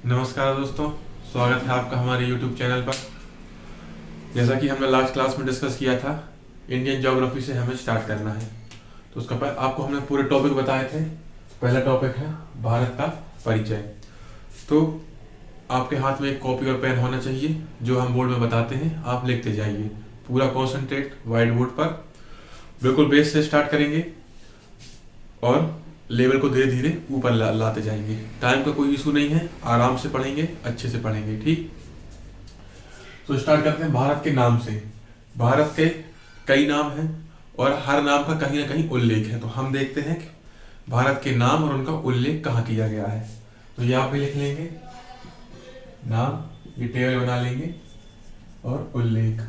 नमस्कार दोस्तों, स्वागत है आपका हमारे YouTube चैनल पर। जैसा कि हमने लास्ट क्लास में डिस्कस किया था, इंडियन ज्योग्राफी से हमें स्टार्ट करना है। तो उसका आपको हमने पूरे टॉपिक बताए थे। पहला टॉपिक है भारत का परिचय। तो आपके हाथ में एक कॉपी और पेन होना चाहिए। जो हम बोर्ड में बताते हैं आप लिखते जाइए। पूरा कॉन्सेंट्रेट व्हाइट बोर्ड पर। बिल्कुल बेस से स्टार्ट करेंगे और लेवल को धीरे धीरे ऊपर लाते जाएंगे। टाइम का कोई इशू नहीं है, आराम से पढ़ेंगे, अच्छे से पढ़ेंगे। ठीक, तो स्टार्ट करते हैं भारत के नाम से। भारत के कई नाम हैं और हर नाम का कहीं ना कहीं उल्लेख है। तो हम देखते हैं कि भारत के नाम और उनका उल्लेख कहाँ किया गया है। तो यहाँ पे लिख लेंगे नाम, ये टेबल बना लेंगे और उल्लेख।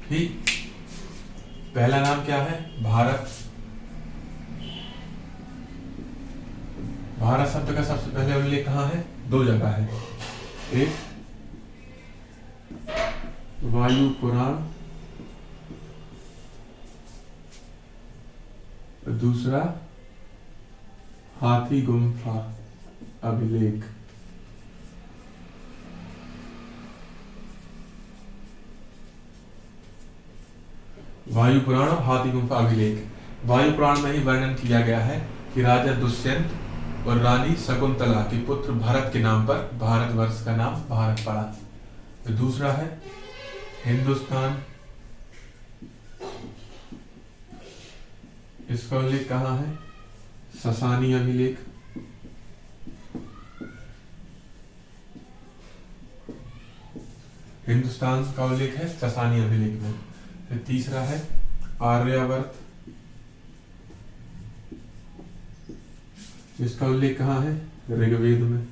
ठीक, पहला नाम क्या है? भारत। भारत शब्द का सबसे पहले उल्लेख कहाँ है? दो जगह है। एक वायु पुराण, दूसरा हाथी गुम्फा अभिलेख। वायु पुराण और हाथी गुम्फा अभिलेख। वायु पुराण में ही वर्णन किया गया है कि राजा दुष्यंत और रानी शकुंतला के पुत्र भरत के नाम पर भारतवर्ष का नाम भारत पड़ा। तो दूसरा है हिंदुस्तान। इसका उल्लेख कहाँ है? ससानी अभिलेख। हिंदुस्तान का उल्लेख है ससानी अभिलेख में। फिर तीसरा है आर्यावर्त। इसका उल्लेख कहाँ है? ऋग्वेद में।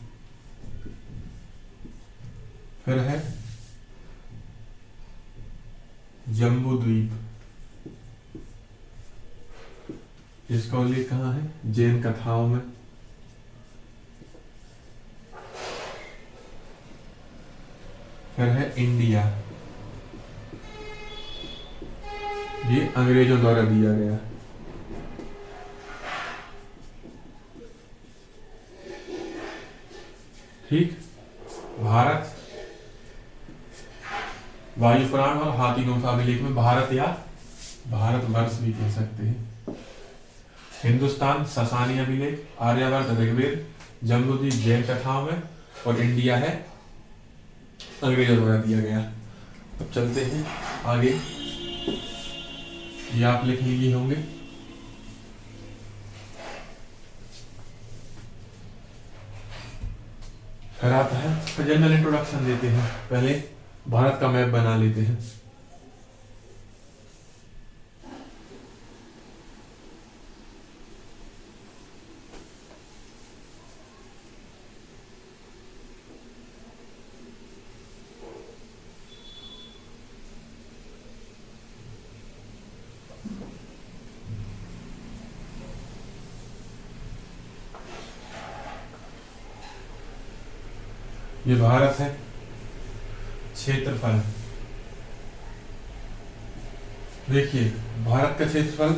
फिर है जम्बू द्वीप। इसका उल्लेख कहाँ है? जैन कथाओं में। फिर है इंडिया। ये अंग्रेजों द्वारा दिया गया। ठीक, भारत, वायु पुराण और हाथी गुम्फा अभिलेख में भारत या भारतवर्ष भी कह सकते हैं। हिंदुस्तान ससानी अभिलेख, आर्यावर्त ऋग्वेद, जम्बूद्वीप जैन कथाओं में और इंडिया है अंग्रेजों द्वारा दिया गया। अब चलते हैं आगे। ये आप लिख लिए होंगे। फिर आता है जनरल इंट्रोडक्शन देते हैं। पहले भारत का मैप बना लेते हैं। ये भारत है। क्षेत्रफल देखिए, भारत का क्षेत्रफल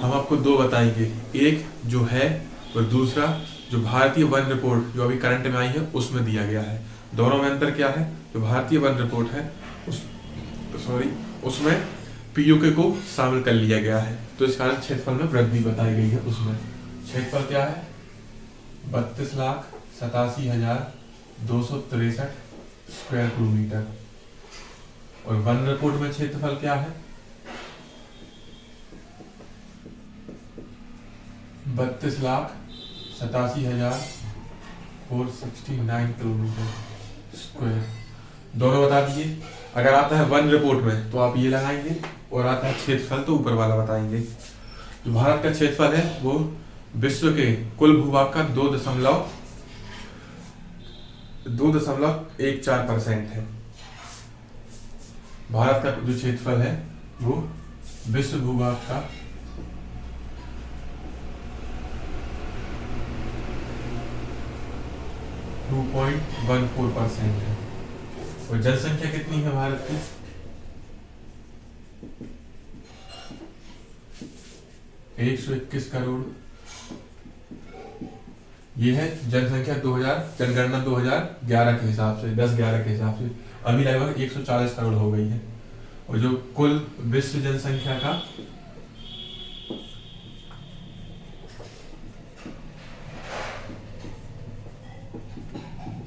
हम आपको दो बताएंगे। एक जो है और दूसरा जो भारतीय वन रिपोर्ट जो अभी करंट में आई है उसमें दिया गया है। दोनों में अंतर क्या है? जो भारतीय वन रिपोर्ट है उसमें पीयूके को शामिल कर लिया गया है, तो इस कारण क्षेत्रफल में वृद्धि बताई गई है। उसमें क्षेत्रफल क्या है? 32,87,263 स्क्वायर किलोमीटर। और वन रिपोर्ट में क्षेत्रफल क्या है? 32,87,469 किलोमीटर स्क्वायर। दोनों बता दिए। अगर आता है वन रिपोर्ट में तो आप ये लगाएंगे, और आता है क्षेत्रफल तो ऊपर वाला बताएंगे। जो भारत का क्षेत्रफल है वो विश्व के कुल भूभाग का 2.14% है। भारत का जो क्षेत्रफल है वो विश्व भूभाग का 2.14% है। और जनसंख्या कितनी है भारत की? 121 करोड़। ये है जनसंख्या 2000, जनगणना 2011 के हिसाब से, 10-11 के हिसाब से अभी लगभग 140 करोड़ हो गई है। और जो कुल विश्व जनसंख्या का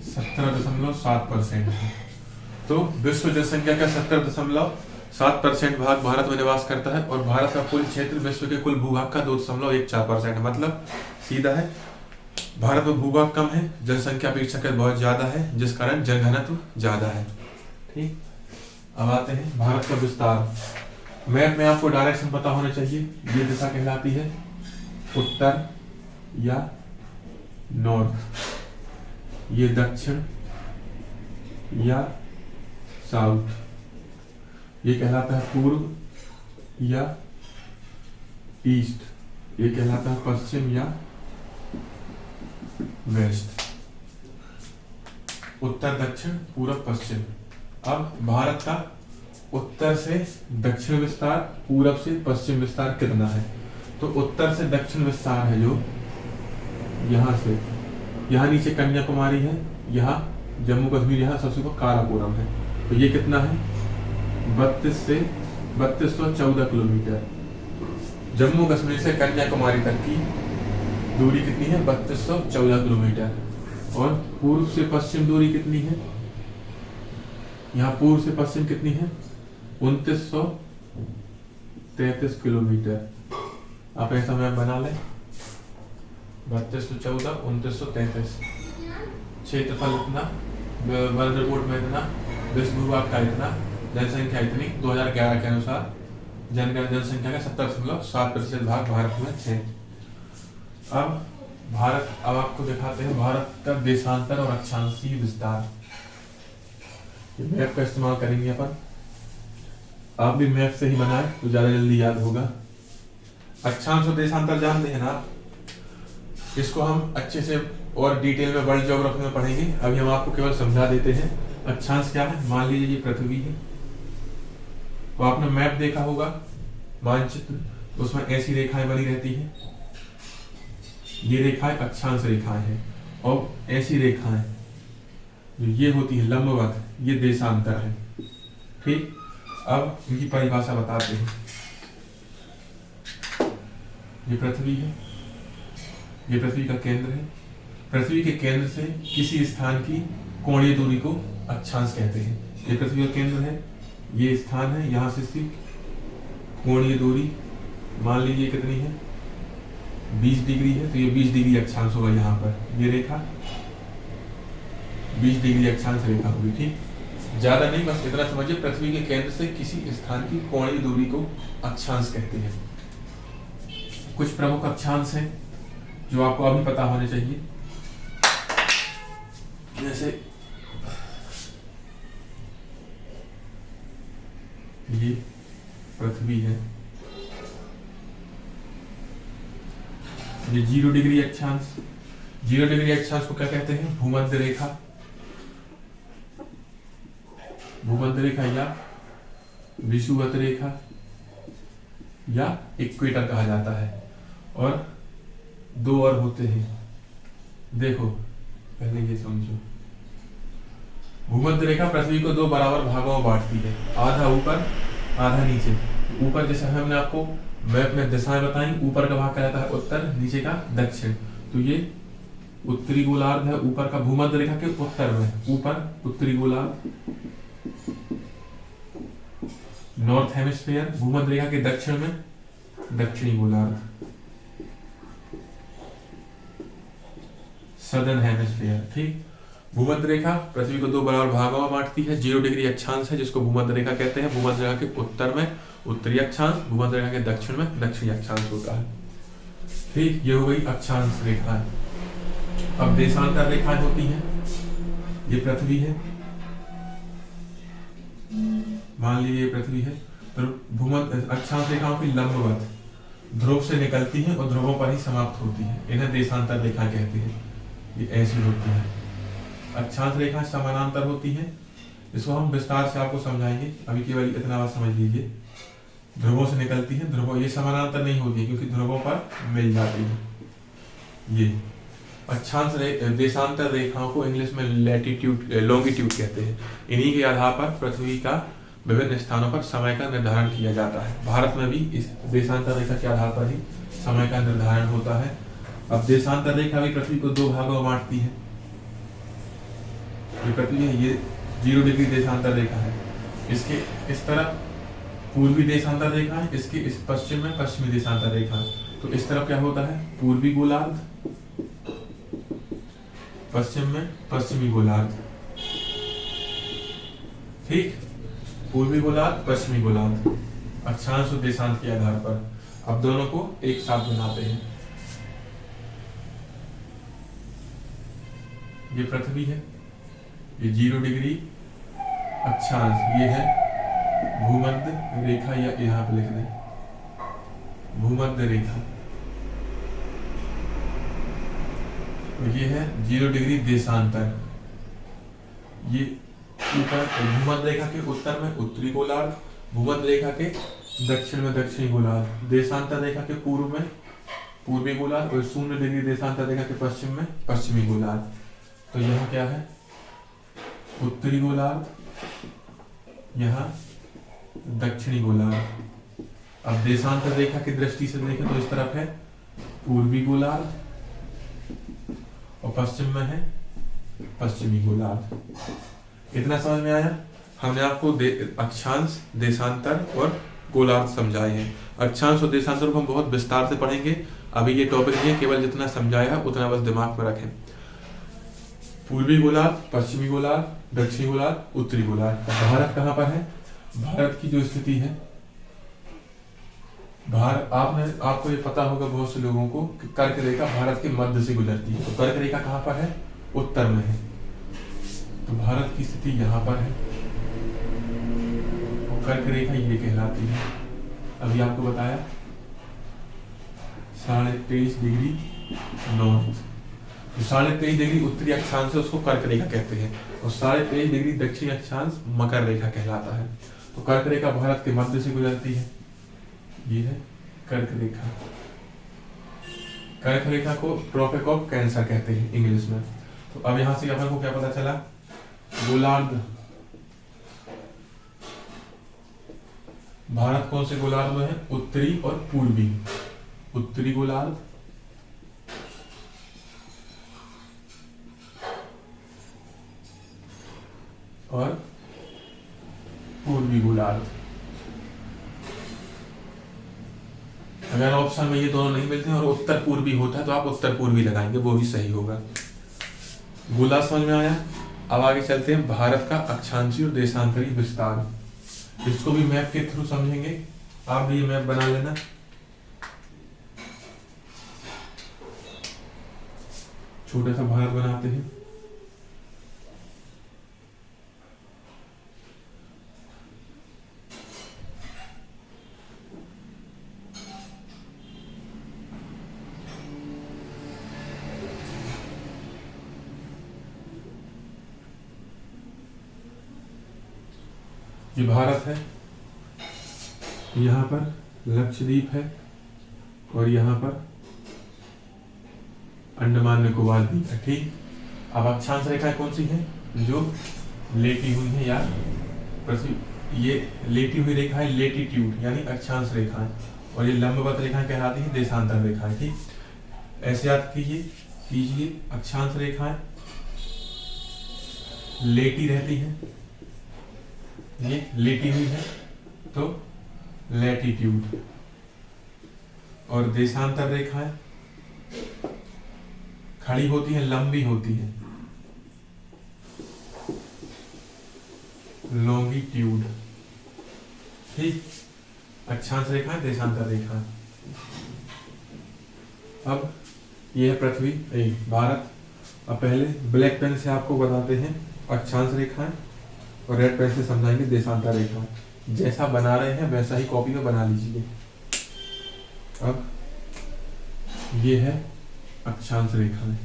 17.7% है। तो विश्व जनसंख्या का 17.7% भाग भारत में निवास करता है और भारत का कुल क्षेत्र विश्व के कुल भूभाग का 2.14% है। मतलब सीधा है, भारत में भूभाग कम है, जनसंख्या अपेक्षाकृत बहुत ज्यादा है, जिस कारण जनघनत्व ज्यादा है। ठीक, अब आते हैं भारत का विस्तार। मैप में आपको डायरेक्शन पता होना चाहिए। ये दिशा कहलाती है उत्तर या नॉर्थ, ये दक्षिण या साउथ, ये कहलाता है पूर्व या ईस्ट, ये कहलाता है पश्चिम या वेस्ट। उत्तर, दक्षिण, पूर्व, पश्चिम। अब भारत का उत्तर से दक्षिण विस्तार, पूरब से पश्चिम विस्तार कितना है? तो उत्तर से दक्षिण विस्तार है जो यहां से, यहाँ नीचे कन्याकुमारी है, यहाँ जम्मू कश्मीर, यहाँ सबसे ऊपर काराकोरम है। तो ये कितना है? 3214 किलोमीटर। जम्मू कश्मीर से कन्याकुमारी तक की दूरी कितनी है? 3214 किलोमीटर। और पूर्व से पश्चिम दूरी कितनी है? यहाँ पूर्व से पश्चिम कितनी है? 2933 किलोमीटर। आप ऐसा मैप बना लें, 3214, 2933। क्षेत्रफल इतना, वर्ल्ड रिपोर्ट में इतना, विश्व भूभाग का इतना, जनसंख्या इतनी, 2011 के अनुसार जनसंख्या का 70.7% भाग भारत में है। अब आपको दिखाते हैं भारत का देशांतर और अक्षांशीय विस्तार। मैप का इस्तेमाल करेंगे अपन। आप भी मैप से ही बनाए तो ज्यादा जल्दी याद होगा। अक्षांश और देशांतर जानते हैं ना, इसको हम अच्छे से और डिटेल में वर्ल्ड ज्योग्राफी में पढ़ेंगे। अभी हम आपको केवल समझा देते हैं। अक्षांश क्या है? मान लीजिए ये पृथ्वी है, तो आपने मैप देखा होगा, मानचित्र, तो उसमें ऐसी रेखाएं बनी रहती हैं। ये रेखाएं अक्षांश रेखाएं हैं, और ऐसी रेखाएं जो ये होती है लंबवत, ये देशांतर है। ठीक, अब इनकी परिभाषा बताते हैं। ये पृथ्वी है, ये पृथ्वी का केंद्र है। पृथ्वी के केंद्र से किसी स्थान की कोणीय दूरी को अक्षांश कहते हैं। ये पृथ्वी का केंद्र है, ये स्थान है, यहाँ से स्थित कोणीय दूरी मान लीजिए कितनी है? 20 डिग्री है, तो ये 20 डिग्री अक्षांश होगा। यहाँ पर ये रेखा 20 डिग्री अक्षांश रेखा होगी। ठीक, ज्यादा नहीं, बस इतना समझिए, पृथ्वी के केंद्र से किसी स्थान की कोणीय दूरी को अक्षांश कहते हैं। कुछ प्रमुख अक्षांश हैं जो आपको अभी पता होने चाहिए, जैसे ये पृथ्वी है, ये 0 डिग्री अक्षांश। 0 डिग्री अक्षांश को क्या कहते हैं? भूमध्य रेखा। भूमध्य रेखा या विषुवत रेखा या इक्वेटर कहा जाता है। और दो और होते हैं, देखो पहले ये समझो। भूमध्य रेखा पृथ्वी को 2 बराबर भागों में बांटती है, आधा ऊपर आधा नीचे। ऊपर जैसे हमने आपको मैप में दिशाएं बताई, ऊपर का भाग कहलाता है उत्तर, नीचे का दक्षिण। तो ये उत्तरी गोलार्ध है, ऊपर का भूमध्य रेखा के उत्तर में, ऊपर उत्तरी गोलार्ध, नॉर्थ हेमिस्फीयर। भूमध्य रेखा के दक्षिण में दक्षिणी गोलार्ध, सदर्न हेमिस्फीयर। ठीक, भूमध्य रेखा पृथ्वी को 2 बराबर भागों में बांटती है। 0 डिग्री अक्षांश है जिसको भूमध्य रेखा कहते हैं। भूमध्य रेखा के उत्तर में उत्तरी अक्षांश, भूमध्य रेखा के दक्षिण में दक्षिणी अक्षांश होता है। ठीक, ये हो गई अक्षांश रेखाएं। अब देशांतर रेखाएं होती हैं। ये पृथ्वी है, मान लीजिए ये पृथ्वी है, तो भूमध्य अक्षांश रेखाओं की लंबवत ध्रुव से निकलती है और ध्रुवों पर ही समाप्त होती है। इन्हें देशांतर रेखाएं कहते हैं। ये ऐसी होती है। अक्षांश रेखाएं समानांतर होती हैं। इसको हम विस्तार से आपको समझाएंगे, अभी केवल इतना बात समझ लीजिए। ध्रुवों से निकलती है, ध्रुवों ये समानांतर नहीं होती है क्योंकि ध्रुवों पर मिल जाती है। ये देशांतर रेखाओं को इंग्लिश में लैटिट्यूड लॉन्गिट्यूड कहते हैं। इन्हीं के आधार पर पृथ्वी का विभिन्न स्थानों पर समय का निर्धारण किया जाता है। भारत में भी इस देशांतर रेखा के आधार पर ही समय का निर्धारण होता है। अब देशांतर रेखा भी पृथ्वी को दो भागों में बांटती है। ये पृथ्वी है, ये 0 डिग्री देशांतर रेखा है। इसके इस तरफ पूर्वी देशांतर रेखा है, इसके इस पश्चिम में पश्चिमी देशांतर रेखा है। तो इस तरफ क्या होता है, पूर्वी गोलार्ध, पश्चिम में पश्चिमी गोलार्ध। ठीक, पूर्वी गोलार्ध, पश्चिमी गोलार्ध, अक्षांश और देशांत के आधार पर। अब दोनों को एक साथ बनाते हैं। ये पृथ्वी है, ये 0 डिग्री अक्षांश, ये है भूमध्य रेखा, या यहां पर लिख दें भूमध्य रेखा। तो ये है 0 डिग्री देशांतर। ये ऊपर भूमध्य रेखा के उत्तर में उत्तरी गोलार्ध, भूमध्य रेखा के दक्षिण में दक्षिणी गोलार्ध, देशांतर रेखा के पूर्व में पूर्वी गोलार्ध और 0 डिग्री देशांतर रेखा के पश्चिम में पश्चिमी गोलार्ध। तो यहाँ क्या है, उत्तरी गोलार्ध, यहाँ दक्षिणी गोलार्ध। अब देशांतर रेखा की दृष्टि से देखें तो इस तरफ है पूर्वी गोलार्ध और पश्चिम में है पश्चिमी गोलार्ध। इतना समझ में आया? हमने आपको अक्षांश, देशांतर और गोलार्ध समझाए हैं। अक्षांश और देशांतर को हम बहुत विस्तार से पढ़ेंगे। अभी ये टॉपिक नहीं है, केवल जितना समझाया उतना बस दिमाग में रखें। पूर्वी गोलार्ध, पश्चिमी गोलार्ध, दक्षिणी गोलार्ध, उत्तरी गोलार्ध। भारत कहाँ पर है? भारत की जो स्थिति है, आपको ये पता होगा बहुत से लोगों को कि कर्क रेखा भारत के मध्य से गुजरती है। तो कर्क रेखा कहाँ पर है? उत्तर में है। तो भारत की स्थिति यहाँ पर है और कर्क रेखा ये कहलाती है। अभी आपको बताया 23.5 डिग्री नॉर्थ, 23.5 डिग्री उत्तरी अक्षांश है, उसको कर्क रेखा कहते हैं, और 23.5 डिग्री दक्षिणी अक्षांश मकर रेखा कहलाता है। तो कर्क रेखा भारत के मध्य से गुजरती है। ये है कर्क रेखा। कर्क रेखा को ट्रॉपिक ऑफ कैंसर कहते हैं इंग्लिश में। तो अब यहां से अपन को क्या पता चला? गोलार्ध, भारत कौन से गोलार्ध में है? उत्तरी और पूर्वी। उत्तरी गोलार्ध, और पूर्वी गोलार्ध। अगर ऑप्शन में ये दोनों नहीं मिलते हैं और उत्तर पूर्वी होता है तो आप उत्तर पूर्वी लगाएंगे, वो भी सही होगा। गोलार्ध समझ में आया? अब आगे चलते हैं भारत का अक्षांशीय और देशांतरी विस्तार। इसको भी मैप के थ्रू समझेंगे। आप भी ये मैप बना लेना। छोटा सा भारत बनाते हैं। ये भारत है, यहाँ पर लक्षद्वीप है और यहाँ पर अंडमान निकोबार द्वीप है। ठीक, अब अक्षांश रेखाएं कौन सी हैं? जो लेटी हुई है, या पृथ्वी, ये लेटी हुई रेखा है लेटीट्यूड यानी अक्षांश रेखाएं, और ये लंबवत रेखाएं कहलाती हैं देशांतर रेखाएं। ठीक, ऐसे याद कीजिए अक्षांश रेखाएं लेटी रहती हैं, ये लेटी हुई है तो लैटिट्यूड, और देशांतर रेखाएं खड़ी होती है, लंबी होती है, लॉन्गिट्यूड। ठीक, अक्षांश रेखाएं, देशांतर रेखाएं। अब ये है पृथ्वी, भारत। अब पहले ब्लैक पेन से आपको बताते हैं अक्षांश रेखाएं और रेड पेन से समझाएंगे देशांतर रेखाएं। जैसा बना रहे हैं वैसा ही कॉपी में बना लीजिए। अब ये है अक्षांश रेखाएं,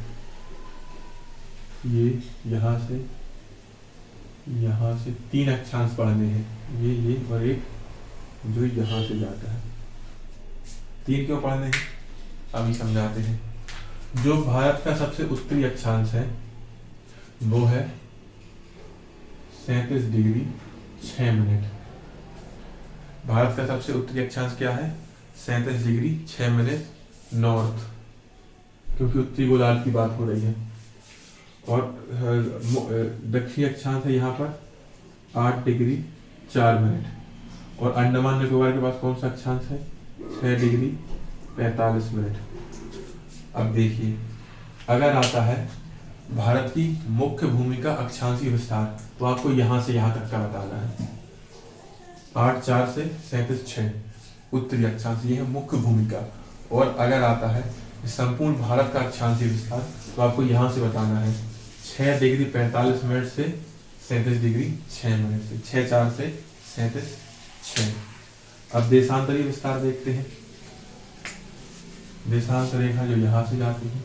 ये यहाँ से 3 अक्षांश पढ़ने हैं, ये और एक जो यहाँ से जाता है। 3 क्यों पढ़ने हैं अभी समझाते हैं। जो भारत का सबसे उत्तरी अक्षांश है वो है 37 डिग्री 6 मिनट। भारत का सबसे उत्तरी अक्षांश क्या है? 37 डिग्री 6 मिनट नॉर्थ, क्योंकि उत्तरी गोलार्ध की बात हो रही है। और दक्षिणी अक्षांश है यहाँ पर 8 डिग्री 4 मिनट। और अंडमान निकोबार के पास कौन सा अक्षांश है? 6 डिग्री 45 मिनट। अब देखिए, अगर आता है भारत की मुख्य भूमि का अक्षांशीय विस्तार, तो आपको यहां से यहां तक का बताना है। 8 4 से 37 6 उत्तरी अक्षांश, ये है मुख्य भूमि का। और अगर आता है संपूर्ण भारत का अक्षांशीय विस्तार, तो आपको यहां से बताना है 6 डिग्री 45 मिनट से 37 डिग्री 6 मिनट से, 6 4 से 37 6। अब देशांतरीय विस्तार देखते हैं। देशांतर रेखा जो यहां से जाती है,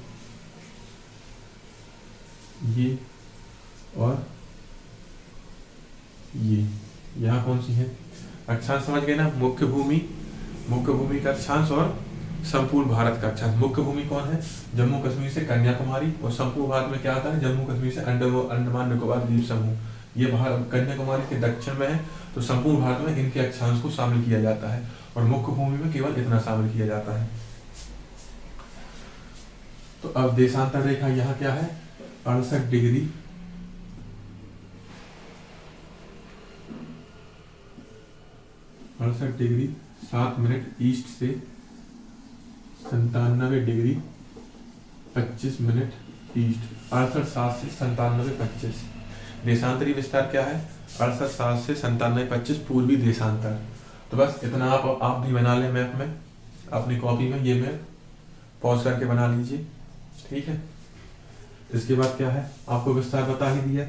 ये और ये, यहाँ कौन सी है? अक्षांश समझ गए ना? मुख्य भूमि का अक्षांश और संपूर्ण भारत का अक्षांश। मुख्य भूमि कौन है? जम्मू कश्मीर से कन्याकुमारी। और संपूर्ण भारत में क्या आता है? जम्मू कश्मीर से अंडमान निकोबार द्वीप समूह। ये भारत कन्याकुमारी के दक्षिण में है, तो संपूर्ण भारत में इनके अक्षांश को शामिल किया जाता है। और मुख्य भूमि में केवल इतना शामिल किया जाता है। तो अब देशांतर रेखा यहाँ क्या है? 68 डिग्री 7 मिनट ईस्ट से 97 डिग्री 25 मिनट ईस्ट। 68 7 से 97 25। देशांतरी विस्तार क्या है? 68 7 से 97 25 पूर्वी देशांतर। तो बस इतना आप भी बना लें मैप में, अपनी कॉपी में ये मैप पॉज करके बना लीजिए, ठीक है। इसके बाद क्या है? आपको विस्तार बता ही दिया।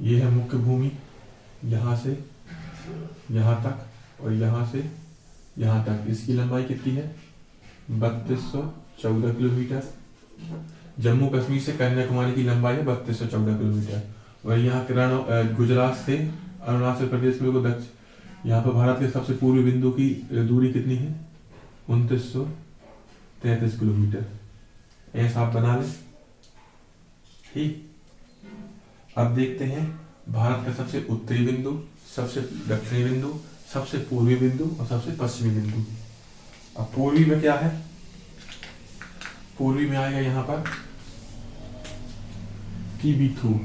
ये है मुख्य भूमि, यहां से यहां तक और यहां से यहां तक। इसकी लंबाई कितनी है? 3214 किलोमीटर। जम्मू कश्मीर से कन्याकुमारी की लंबाई है 3214 किलोमीटर। और यहाँ गुजरात से अरुणाचल प्रदेश में दक्षिण, यहाँ पर भारत के सबसे पूर्वी बिंदु की दूरी कितनी है? 2933 किलोमीटर। ऐसा आप बना लें, ठीक। अब देखते हैं भारत का सबसे उत्तरी बिंदु, सबसे दक्षिणी बिंदु, सबसे पूर्वी बिंदु और सबसे पश्चिमी बिंदु। अब पूर्वी में क्या है? पूर्वी में आएगा यहाँ पर किबीथू,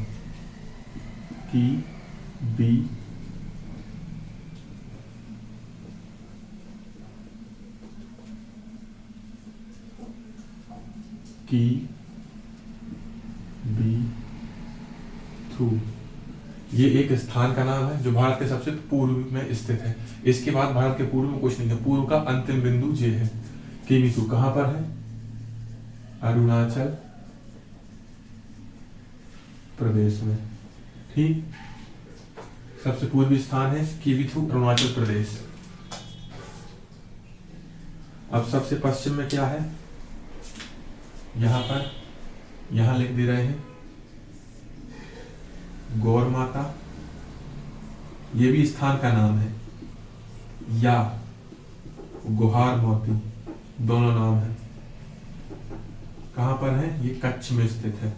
ये एक स्थान का नाम है जो भारत के सबसे पूर्व में स्थित है। इसके बाद भारत के पूर्व में कुछ नहीं है। पूर्व का अंतिम बिंदु ये है। किबीथू कहां पर है? अरुणाचल प्रदेश में, ठीक। सबसे पूर्वी स्थान है किबीथू, अरुणाचल प्रदेश। अब सबसे पश्चिम में क्या है? यहां लिख दे रहे हैं गौर माता, ये भी स्थान का नाम है, या गुहार मोती, दोनों नाम है। कहां पर है? ये कच्छ में स्थित है।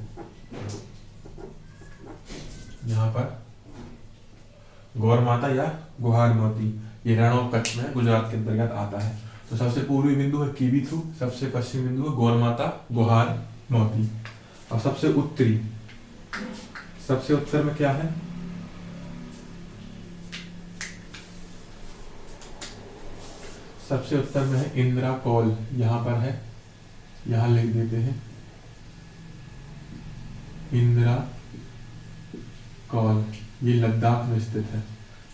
यहां पर गौर माता या गुहार मोती, ये रण ऑफ कच्छ में गुजरात के अंतर्गत आता है। तो सबसे पूर्वी बिंदु है किबीथू, सबसे पश्चिमी बिंदु है गौर माता, गुहार मोती। और सबसे उत्तर में क्या है? सबसे उत्तर में है इंदिरा कौल, यहां पर है, यहां लिख देते हैं इंदिरा कौल। ये लद्दाख में स्थित है।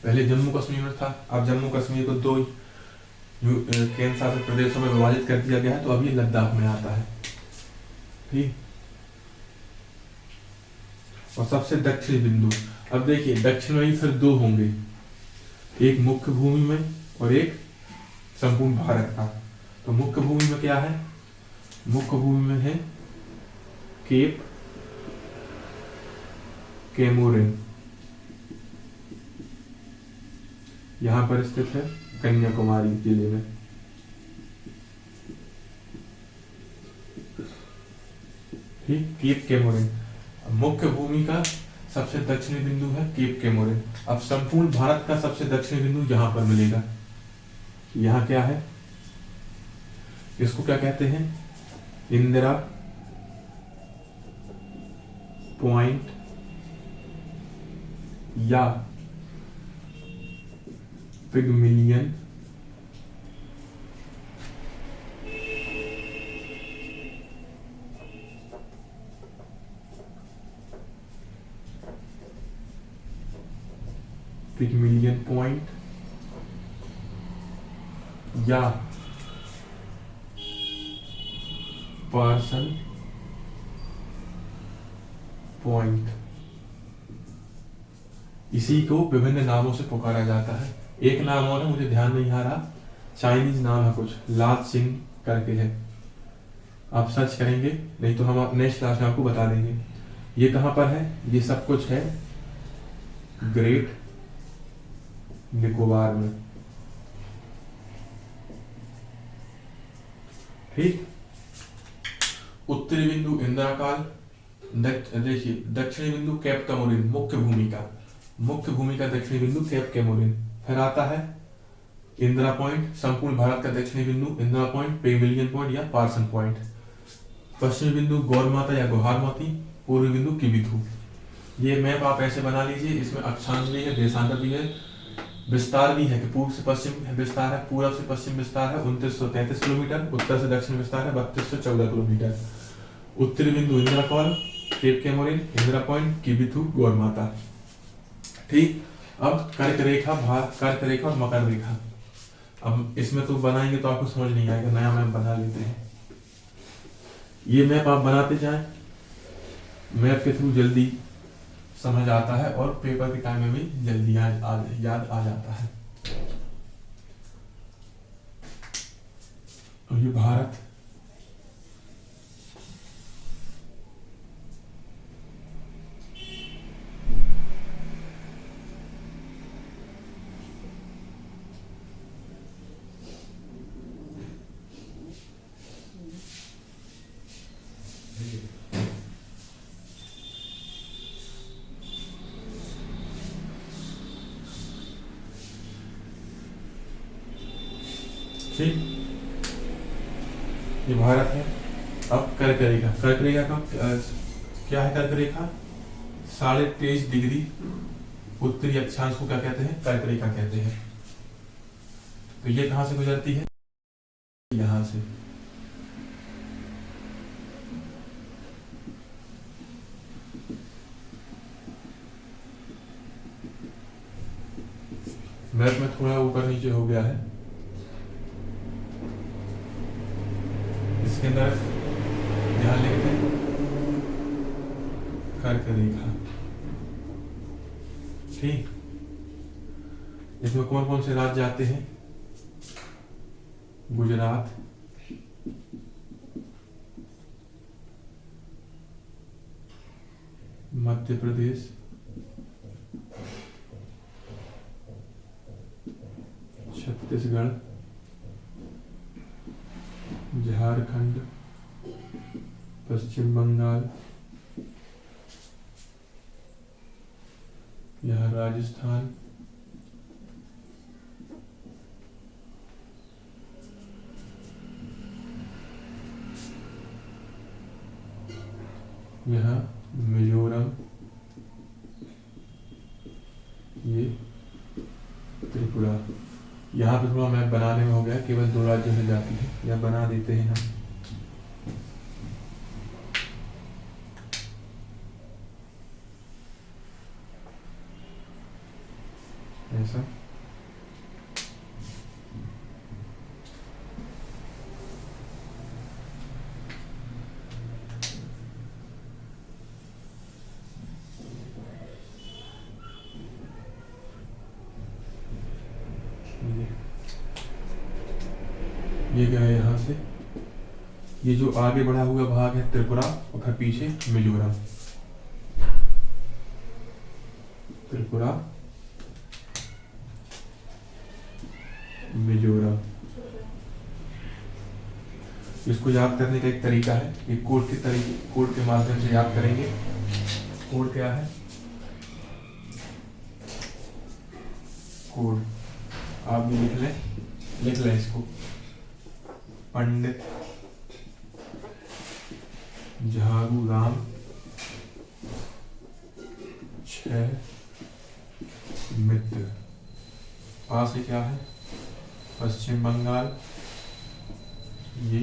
पहले जम्मू कश्मीर में था, अब जम्मू कश्मीर को 2 केंद्र शासित प्रदेशों में विभाजित कर दिया गया है, तो अब ये लद्दाख में आता है, ठीक। और सबसे दक्षिणी बिंदु, अब देखिए दक्षिण में ही फिर 2 होंगे, एक मुख्य भूमि में और एक संपूर्ण भारत का। तो मुख्य भूमि में क्या है? मुख्य भूमि में है केप केमोरिन, यहां पर स्थित है। कन्याकुमारी जिले में। ठीक, केप कैमोरिन मुख्य भूमि का सबसे दक्षिणी बिंदु है केप कैमोरिन। अब संपूर्ण भारत का सबसे दक्षिणी बिंदु यहां पर मिलेगा। यहां क्या है, इसको क्या कहते हैं, इंदिरा पॉइंट या पिगमिलियन पॉइंट या पार्सन पॉइंट, इसी को विभिन्न नामों से पुकारा जाता है। एक नाम और है, मुझे ध्यान नहीं आ रहा, चाइनीज नाम है कुछ, लात सिंह करके है, आप सर्च करेंगे, नहीं तो हम नेक्स्ट क्लास में आपको बता देंगे। ये कहां पर है, ये सब कुछ है ग्रेट निकोबार में। ठीक, उत्तरी बिंदु इंदिराकाल, देखिए दक्षिणी बिंदु केप कैमोरिन मुख्य भूमि का दक्षिणी बिंदु केप कैमोरिन। फिर आता है इंदिरा पॉइंट, संपूर्ण भारत का दक्षिणी बिंदु इंदिरा पॉइंट, पिगमिलियन पॉइंट या पार्सन पॉइंट। पश्चिमी बिंदु गौरमाता या गुहारमाती, पूर्वी बिंदु किबिथु। ये मैप आप ऐसे बना लीजिए, इसमें अक्षांश भी है, देशांतर भी है, विस्तार भी है कि पूर्व से पश्चिम विस्तार है, पूर्व से पश्चिम विस्तार है 2933 किलोमीटर, उत्तर से दक्षिण विस्तार है 3214 किलोमीटर। उत्तरी बिंदु Indira col, Cape Comorin, Indira point, Kibithu, Gaurmata. ठीक, अब कर्क रेखा और मकर रेखा। अब इसमें तो बनाएंगे तो आपको समझ नहीं आएगा, नया मैप बना लेते हैं। ये मैप आप बनाते जाएं, मैप के थ्रू जल्दी समझ आता है और पेपर के टाइम में भी जल्दी याद आ जाता है। और ये भारत ठीक, ये भारत है। अब कर्क रेखा का क्या है, कर्क रेखा 23.5 डिग्री उत्तरी अक्षांश को क्या कहते हैं, कर्क रेखा कहते हैं। तो ये कहां से गुजरती है, यहां से। मैप में थोड़ा ऊपर नीचे हो गया है, इसके अंदर ध्यान लेते हैं कर्क रेखा। ठीक, इसमें कौन कौन से राज्य आते हैं, गुजरात, मध्य प्रदेश, छत्तीसगढ़, झारखंड, पश्चिम बंगाल, यहाँ राजस्थान, यहाँ मिजोरम, ये त्रिपुरा। यहाँ पे थोड़ा मैप बनाने में हो गया, केवल 2 राज्यों से जाती है, या बना देते हैं हम। ऐसा ये गया यहाँ से, ये जो आगे बढ़ा हुआ भाग है त्रिपुरा, और फिर पीछे मिजोरम। त्रिपुरा, मिजोरम। इसको याद करने का एक तरीका है, ये कोड के माध्यम से याद करेंगे। कोड क्या है? कोड आप भी लिख लें इसको। पंडित झागूराम 6 मित्र। पास से क्या है? पश्चिम बंगाल। ये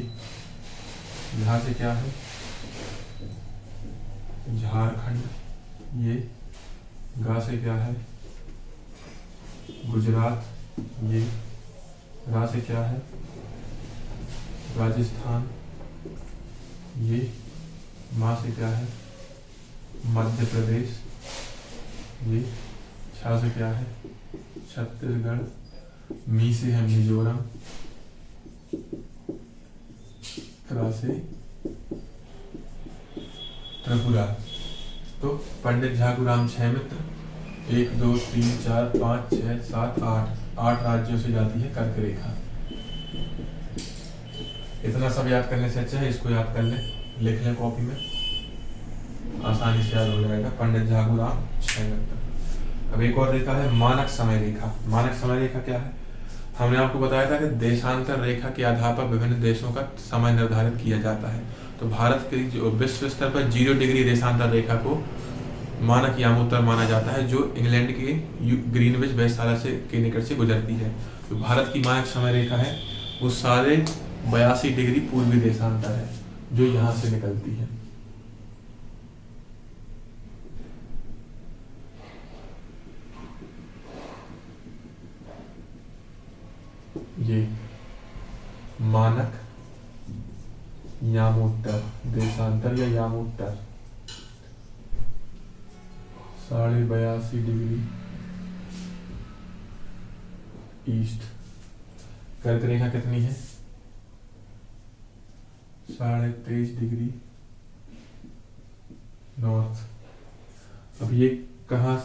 यहाँ से क्या है? झारखंड। ये गा से क्या है? गुजरात। ये रा से क्या है? राजस्थान। ये माँ से क्या है? मध्य प्रदेश। ये छा से क्या है? छत्तीसगढ़। मी से है मिजोरम। त्रा से त्रिपुरा। तो पंडित झागूराम 6 मित्र, 1 2 3 4 5 6 7 8 राज्यों से जाती है कर्क रेखा। इतना सब याद करने से अच्छा है इसको याद कर लें, लिख लें कॉपी में, आसानी से याद हो जाएगा। पंडित झागूराम 6 मित्र। अब एक और रेखा है मानक समय रेखा। मानक समय रेखा क्या है? हमने आपको बताया था कि देशांतर रेखा के आधार पर विभिन्न देशों का समय निर्धारित किया जाता है। तो भारत के जो विश्व स्तर पर 0 डिग्री देशांतर रेखा को मानक यामोत्तर माना जाता है, जो इंग्लैंड के ग्रीनविच वेधशाला से के निकट से गुजरती है। तो भारत की मानक समय रेखा है वो 82.5 डिग्री पूर्वी देशांतर है, जो यहाँ से निकलती है। ये मानक यामोत्तर देशांतर या यामोत्तर 82.5 डिग्री ईस्ट। कर्क रेखा कितनी है? 23.5 डिग्री नॉर्थ। अब ये कहाँ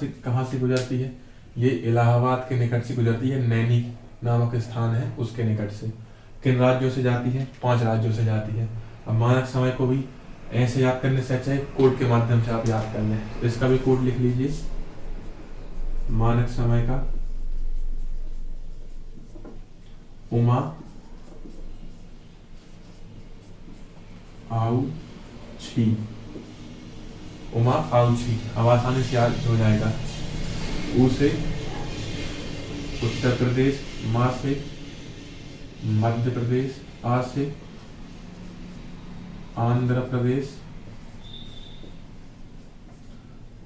से गुजरती है? ये इलाहाबाद के निकट से गुजरती है, नैनी नामक स्थान है उसके निकट से। किन राज्यों से जाती है? 5 राज्यों से जाती है। अब मानक समय को भी ऐसे याद करने से अच्छा है कोड के माध्यम से आप याद कर लें। तो इसका भी कोड लिख लीजिए। मानक समय का उमा आउ छी। उमा आउ छी अब आसानी से याद हो जाएगा। ऊ से उत्तर प्रदेश, माँ से मध्य प्रदेश, आ से आंध्र प्रदेश,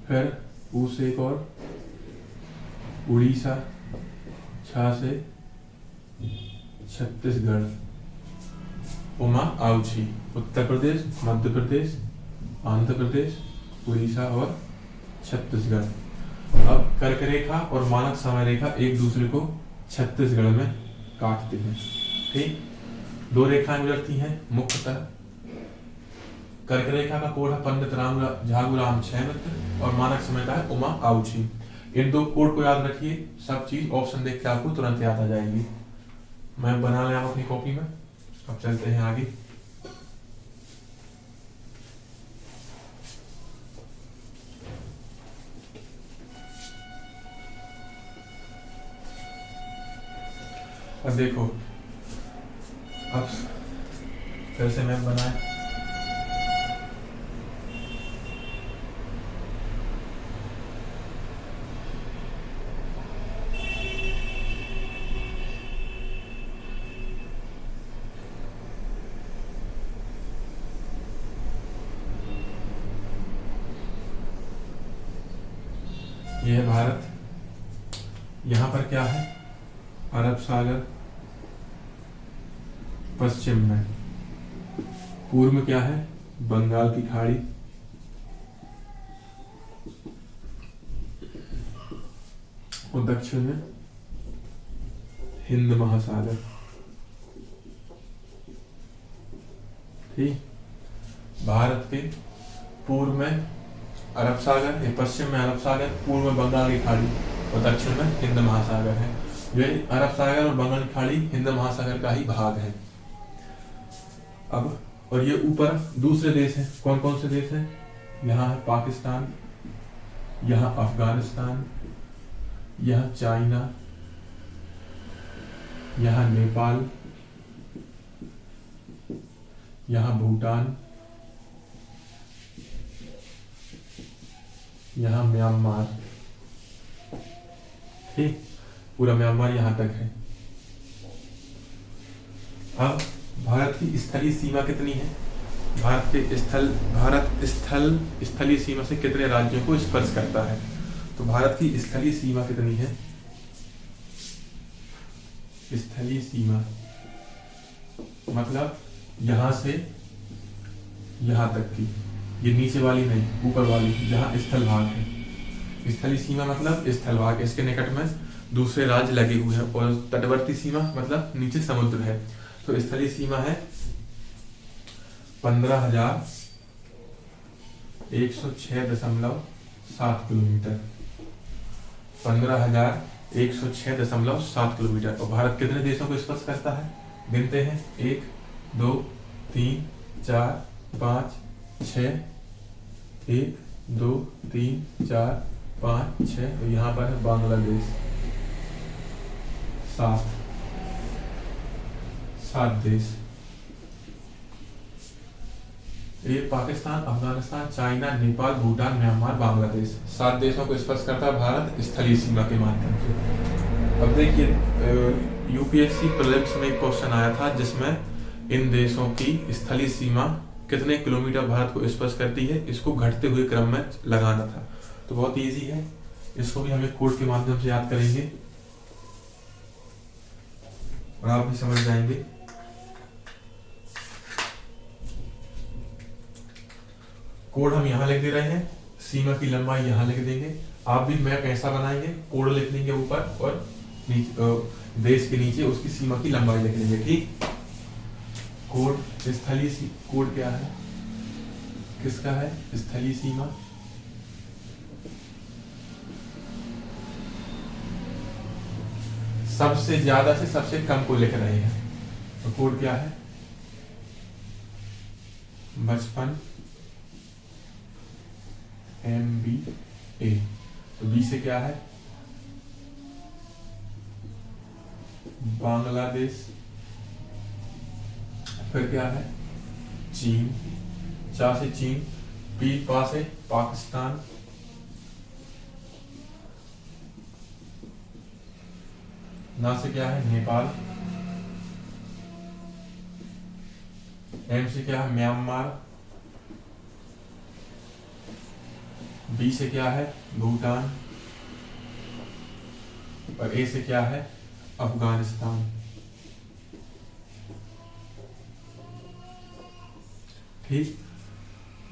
फिर ऊ से एक और उड़ीसा, छा से छत्तीसगढ़। उमा आउची उत्तर प्रदेश, मध्य प्रदेश, आंध्र प्रदेश, उड़ीसा और छत्तीसगढ़। अब कर्क रेखा और मानक समय रेखा एक दूसरे को छत्तीसगढ़ में काटते हैं। ठीक, 2 रेखाएं गुजरती हैं मुख्यतः। कर्क रेखा का कोड है पंडित झागूराम 6 मित्र और मानक समय का है उमा आउची। इन 2 कोड को याद रखिए, सब चीज ऑप्शन देख के आपको तुरंत याद आ जाएगी। मैं बना लिया अपनी कॉपी में। अब चलते हैं आगे। अब देखो, अब फिर से मैप बनाए। ये है भारत। यहाँ पर क्या है? अरब सागर। पश्चिम में, पूर्व में क्या है? बंगाल की खाड़ी। और दक्षिण में हिंद महासागर। ठीक, भारत के पूर्व में अरब सागर, पश्चिम में अरब सागर, पूर्व में बंगाल की खाड़ी और दक्षिण में हिंद महासागर है। ये अरब सागर और बंगाल की खाड़ी हिंद महासागर का ही भाग है। अब और ये ऊपर दूसरे देश हैं, कौन कौन से देश हैं? यहाँ है पाकिस्तान, यहाँ अफगानिस्तान, यहाँ चाइना, यहाँ नेपाल, यहाँ भूटान, यहाँ म्यांमार। ठीक, पूरा म्यांमार यहाँ तक है। अब भारत की स्थलीय सीमा कितनी है? भारत स्थलीय सीमा से कितने राज्यों को स्पर्श करता है? तो भारत की स्थलीय सीमा कितनी है? स्थलीय सीमा मतलब यहां से यहां तक की, ये नीचे वाली नहीं, ऊपर वाली, जहां स्थल भाग है। स्थलीय सीमा मतलब स्थल भाग, इसके निकट में दूसरे राज्य लगे हुए हैं। और तटवर्ती सीमा मतलब नीचे समुद्र है। तो स्थलीय सीमा है 15,106.7 किलोमीटर। 15,106.7 किलोमीटर। और भारत कितने देशों को स्पर्श करता है? गिनते हैं, 1 2 3 4 5 6, 1 2 3 4 5 6, और यहाँ पर है बांग्लादेश 7 देश। ये पाकिस्तान, अफगानिस्तान, चाइना, नेपाल, भूटान, म्यांमार, बांग्लादेश, 7 देशों को स्पर्श करता है भारत स्थलीय सीमा के माध्यम से। अब देखिए, यूपीएससी प्रीलिम्स में एक क्वेश्चन आया था जिसमें इन देशों की स्थलीय सीमा कितने किलोमीटर भारत को स्पर्श करती है, इसको घटते हुए क्रम में लगाना था। तो बहुत इजी है, इसको भी हम एक कोड के माध्यम से याद करेंगे और आप भी समझ जाएंगे। कोड हम यहाँ लिख दे रहे हैं, सीमा की लंबाई यहाँ लिख देंगे। आप भी मैप ऐसा बनाएंगे, कोड लिख लेंगे ऊपर और देश के नीचे उसकी सीमा की लंबाई लिख लेंगे। ठीक, कोड स्थलीय कोड क्या है, किसका है? स्थलीय सीमा सबसे ज्यादा से सबसे कम को लिख रहे हैं। तो कोड क्या है? 55 MBA। तो बी से क्या है? बांग्लादेश, फिर क्या है? चीन, चा से चीन, पी पा से पाकिस्तान, ना से क्या है? नेपाल, एम से क्या है? म्यांमार, बी से क्या है? भूटान, और ए से क्या है? अफगानिस्तान। ठीक,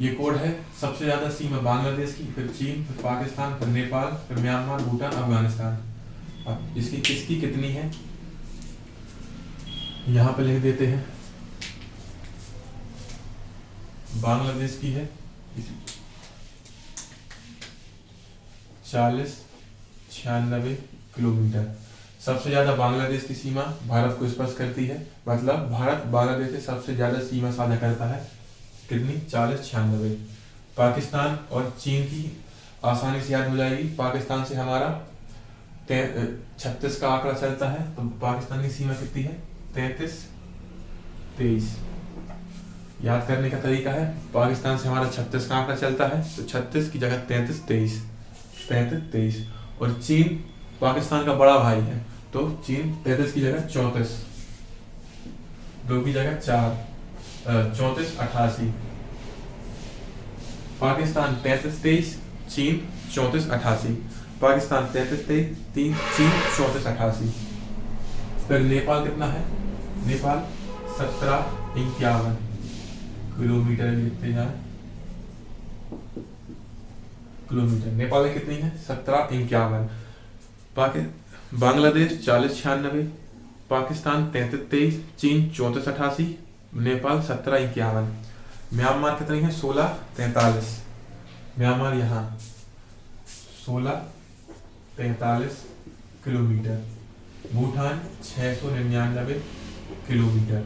ये कोड है। सबसे ज्यादा सीमा बांग्लादेश की, फिर चीन, फिर पाकिस्तान, फिर नेपाल, फिर म्यांमार, भूटान, अफगानिस्तान। अब इसकी किसकी कितनी है यहां पे लिख देते हैं। बांग्लादेश की है 4096 किलोमीटर। सबसे ज्यादा बांग्लादेश की सीमा भारत को स्पर्श करती है, मतलब भारत बांग्लादेश से सबसे ज्यादा सीमा साझा करता है। कितनी? 4096। पाकिस्तान और चीन की आसानी से याद हो जाएगी। पाकिस्तान से हमारा 36 का आंकड़ा चलता है, तो पाकिस्तान की सीमा कितनी है? 33 23। याद करने का तरीका है, पाकिस्तान से हमारा 36 का आंकड़ा चलता है, तो 36 की जगह 33 23, 33 23। और चीन पाकिस्तान का बड़ा भाई है, तो चीन 33 की जगह 34, 2 की जगह 4, 34 88। पाकिस्तान 33 23, चीन 34 88। पाकिस्तान 33 23, चीन 34 88। फिर नेपाल कितना है? नेपाल 1751 किलोमीटर लिखते जाए। किलोमीटर नेपाल में कितनी है? 1751। बांग्लादेश 4096, पाकिस्तान 33 23, चीन 34 88, नेपाल 1751। म्यांमार कितनी है? 1643। म्यांमार यहाँ 1643 kilometre. Bhutan 699 kilometre,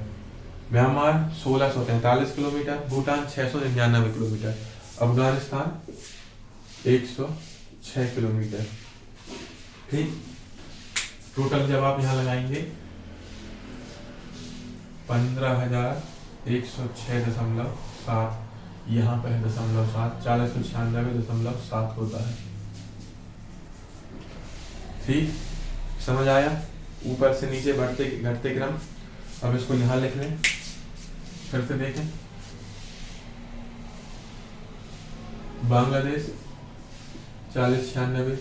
Myanmar 1643 kilometre, Bhutan 699 kilometre, Afghanistan 106 kilometre. ठीक, टोटल जब आप यहाँ लगाएंगे 15,106.7, यहाँ पे है 0.7, 496.7 होता है। ठीक, समझ आया? ऊपर से नीचे बढ़ते घटते क्रम। अब इसको यहाँ लिख लें, फिर से देखें। बांग्लादेश 4096,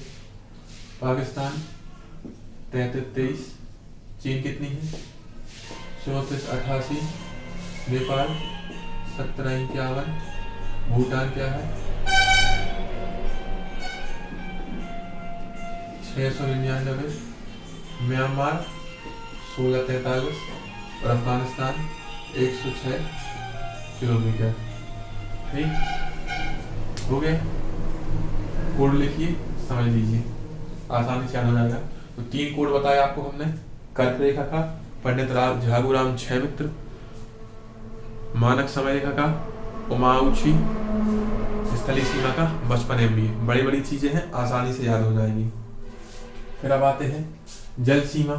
पाकिस्तान 3323, चीन कितनी है 3488, नेपाल 1751, भूटान क्या है 699, म्यांमार 1643 और अफगानिस्तान 106 किलोमीटर। ठीक, हो गए? कोड लिखिए, समझ लीजिए, आसानी से याद हो जाएगा। तो 3 कोड बताया आपको हमने। कर्क रेखा का पंडित झागुराम छैमित्र, मानक समय रेखा का उमाउची, स्थलीय सीमा का 55 MBA। बड़ी बड़ी चीजें हैं, आसानी से याद हो जाएगी। फिर अब आते हैं जल सीमा,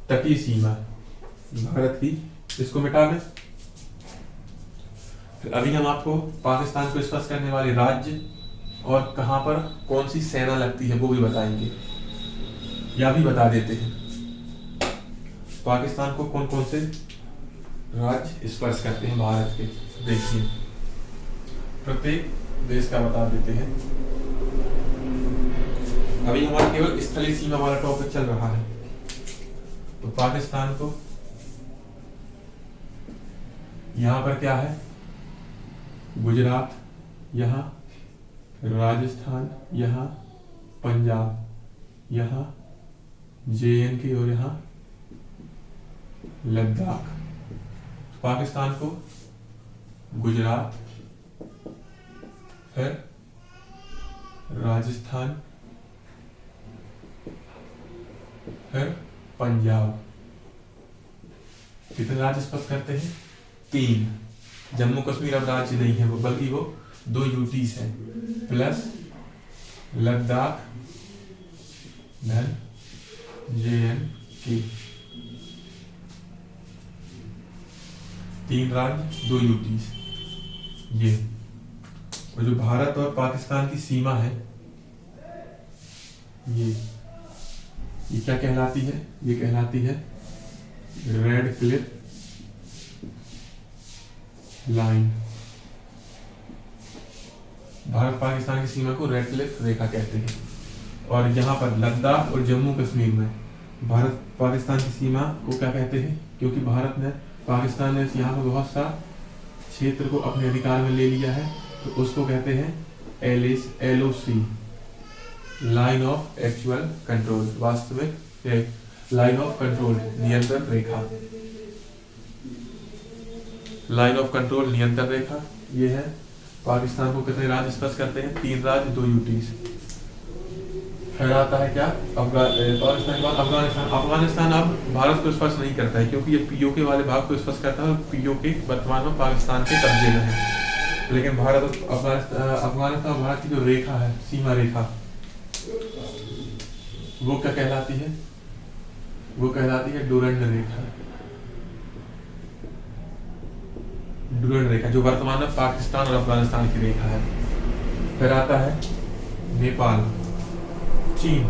तटीय सीमा भारत की, इसको मिटा दें। फिर अभी हम आपको पाकिस्तान को स्पर्श करने वाले राज्य और कहां पर कौन सी सेना लगती है वो भी बताएंगे, या भी बता देते हैं। पाकिस्तान को कौन कौन से राज्य स्पर्श करते हैं भारत के, देखिए प्रत्येक देश का बता देते हैं। अभी हमारा केवल स्थलीय सीमा वाला टॉपिक चल रहा है। तो पाकिस्तान को यहां पर क्या है, गुजरात, यहाँ राजस्थान, यहाँ पंजाब, यहाँ JNK और यहाँ लद्दाख। पाकिस्तान को गुजरात, फिर राजस्थान, फिर पंजाब। कितने राज्य स्पर्श करते हैं? 3। जम्मू कश्मीर अब राज्य नहीं है वो, बल्कि वो 2 यूटीज हैं, प्लस लद्दाख धन JNK। 3 राज्य 2 यूटीज ये। और जो भारत और पाकिस्तान की सीमा है ये क्या कहलाती है? ये कहलाती है red Cliff line. Bharat Pakistan की सीमा को रेड क्लिफ रेखा कहते हैं। और यहाँ पर लद्दाख और जम्मू कश्मीर में भारत पाकिस्तान की सीमा को क्या कहते हैं? क्योंकि पाकिस्तान ने यहाँ पर बहुत सा क्षेत्र को अपने अधिकार में ले लिया है, तो उसको कहते हैं LOC, line of actual control, वास्तविक लाइन ऑफ कंट्रोल, नियंत्रण रेखा। लाइन ऑफ कंट्रोल, नियंत्रण रेखा ये है। पाकिस्तान को कितने राज्य स्पर्श करते हैं? 3 राज्य 2 यूटीज। फिर आता है क्या? पाकिस्तान के बाद अफगानिस्तान। अफगानिस्तान अब भारत को स्पर्श नहीं करता है, क्योंकि ये POK वाले भाग को स्पर्श करता है और POK वर्तमान में पाकिस्तान के कब्जे में है। लेकिन भारत अफगानिस्तान भारत की जो रेखा है, सीमा रेखा, वो क्या कहलाती है? वो कहलाती है डुरंड रेखा। डुरंड रेखा जो वर्तमान में पाकिस्तान और अफगानिस्तान की रेखा है। फिर आता है नेपाल, चीन।